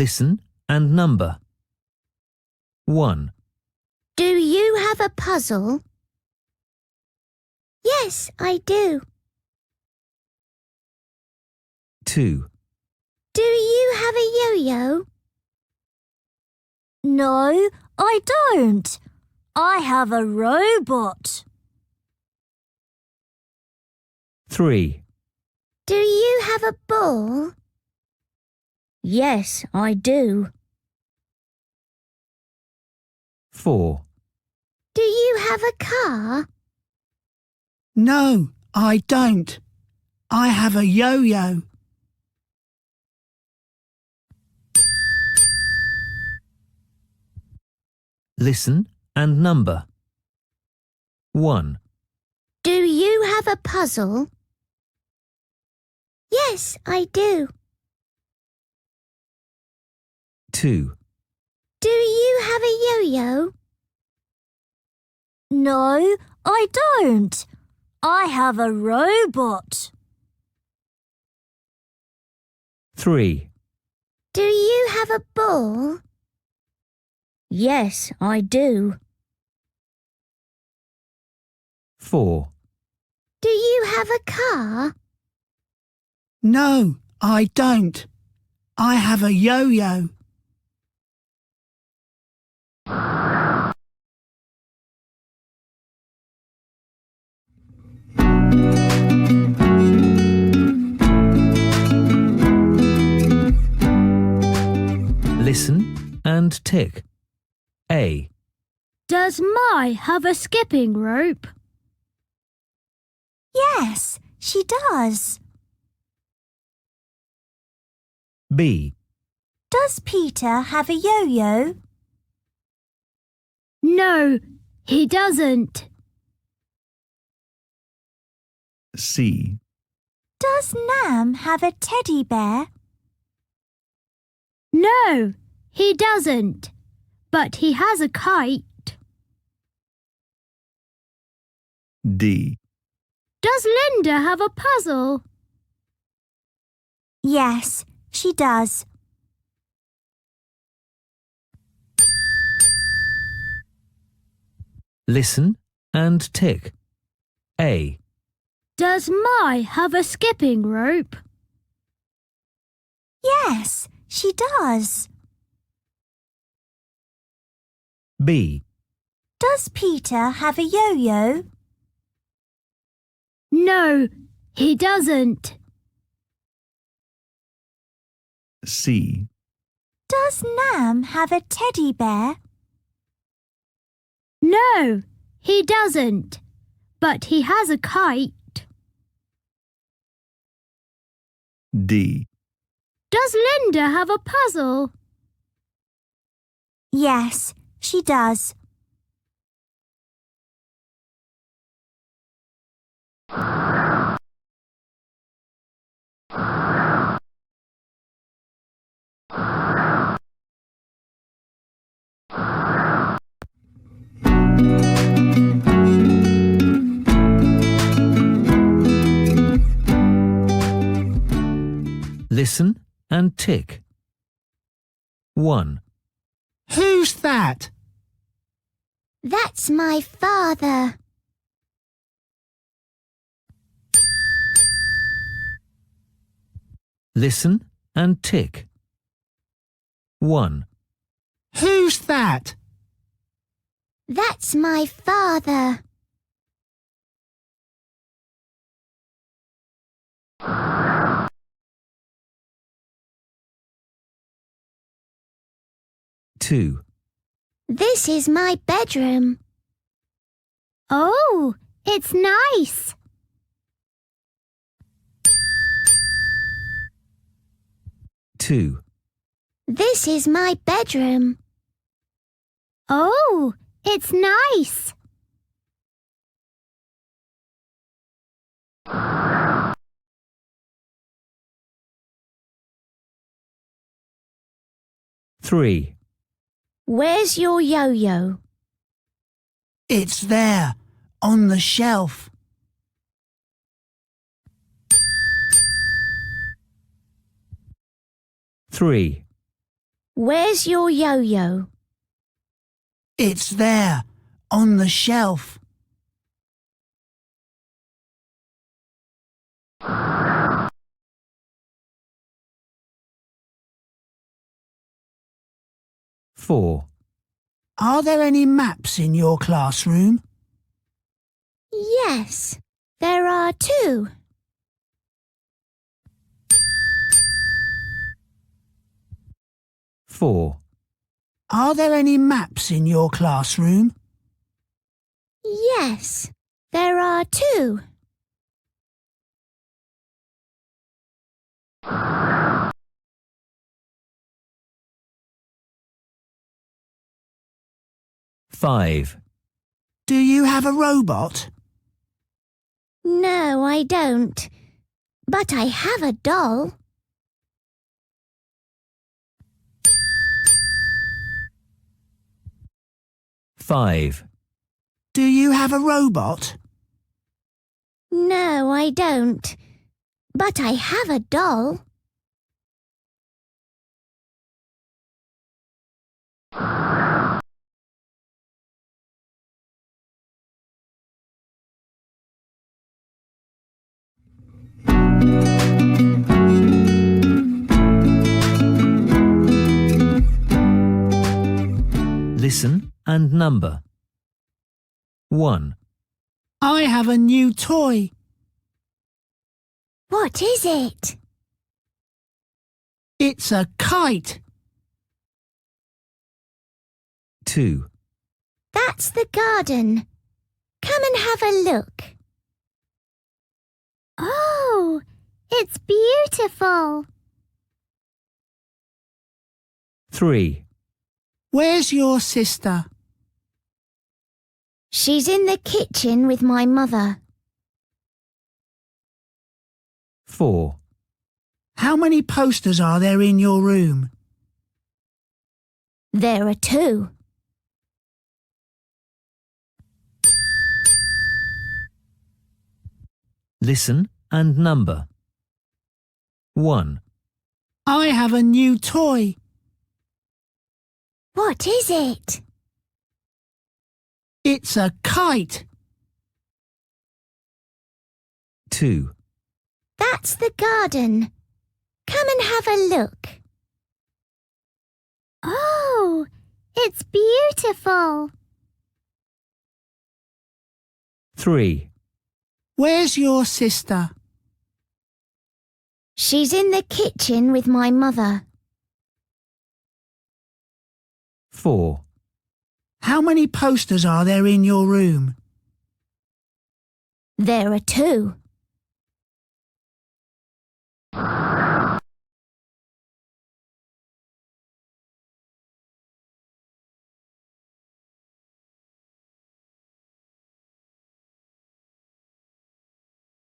Listen and number. 1, Do you have a puzzle? Yes, I do. 2, Do you have a yo-yo? No, I don't. I have a robot. 3, Do you have a ball? Yes, I do. 4, Do you have a car? No, I don't. I have a yo-yo. Listen and number. 1, Do you have a puzzle? Yes, I do. 2, Do you have a yo-yo? No, I don't. I have a robot. 3, Do you have a ball? Yes, I do. 4, Do you have a car? No, I don't. I have a yo-yo. Listen and tick. A, Does my have a skipping rope? Yes, she does. B, Does Peter have a yo-yo? No, he doesn't. C, Does Nam have a teddy bear? No, he doesn't. But he has a kite. D, Does Linda have a puzzle? Yes, she does. Listen and tick. A, Does my have a skipping rope? Yes, she does. B, Does Peter have a yo-yo? No, he doesn't. C, Does Nam have a teddy bear? No, he doesn't. But he has a kite. D, Does Linda have a puzzle? Yes, she does. listen and tick. 1, Who's that? That's my father. Listen and tick. 1, Who's that? That's my father. Two, This is my bedroom. Oh, it's nice. 2, This is my bedroom. Oh, it's nice. 3, Where's your yo-yo? It's there, on the shelf. 3, Where's your yo-yo? It's there, on the shelf. Four. Are there any maps in your classroom? Yes, there are 2. Four. Are there any maps in your classroom? Yes, there are 2. Five. Do you have a robot? No, I don't. But I have a doll. Five. Do you have a robot? No, I don't. But I have a doll. Listen and number. 1. I have a new toy. What is it? It's a kite. 2. That's the garden. Come and have a look. Oh, it's beautiful. 3. Where's your sister? She's in the kitchen with my mother. 4. How many posters are there in your room? There are 2. Listen and number. 1. I have a new toy. What is it? It's a kite. 2. That's the garden. Come and have a look. Oh, it's beautiful. 3. Where's your sister? She's in the kitchen with my mother. 4. How many posters are there in your room? There are 2.